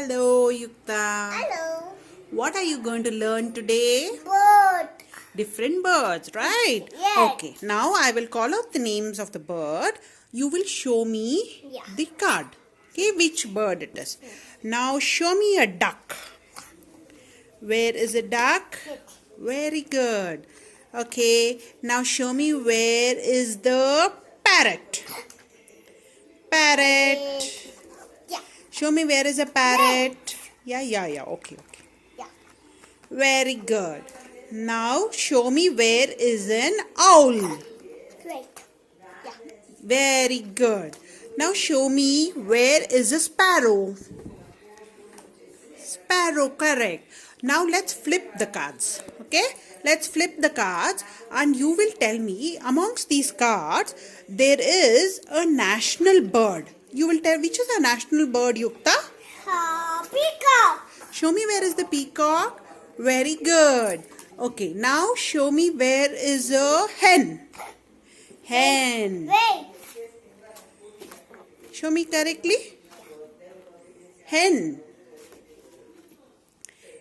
Hello, Yuktha. Hello. What are you going to learn today? Bird. Different birds, right? Yes. Okay, now I will call out the names of the bird. You will show me the card. Okay, which bird it is. Now show me a duck. Where is a duck? Very good. Okay, now show me where is the parrot. Parrot. Yeah. Show me where is a parrot. Yeah. Okay. Yeah. Very good. Now show me where is an owl. Great. Yeah. Very good. Now show me where is a sparrow. Sparrow, correct. Now let's flip the cards. Okay? Let's flip the cards and you will tell me amongst these cards there is a national bird. You will tell which is a national bird, Yuktha? Peacock. Show me where is the peacock. Very good. Okay, now show me where is a hen. Hen. Wait. Show me correctly. Hen.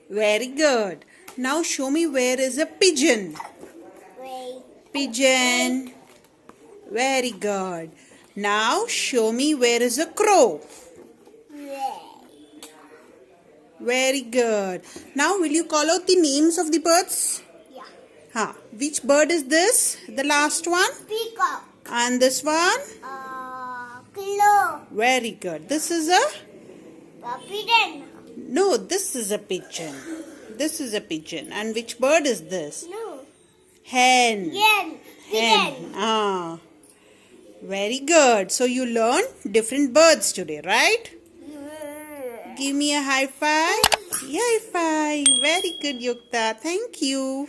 Very good. Now show me where is a pigeon. Wait. Pigeon. Very good. Now show me where is a crow. Wait. Very good. Now will you call out the names of the birds? Yeah. Which bird is this? The last one? Peacock. And this one? Crow. Very good. This is a? Pigeon. No, this is a pigeon. This is a pigeon. And which bird is this? No. Hen. Hen. Hen. Very good. So you learned different birds today, right? Give me a high five. High five. Very good, Yuktha. Thank you.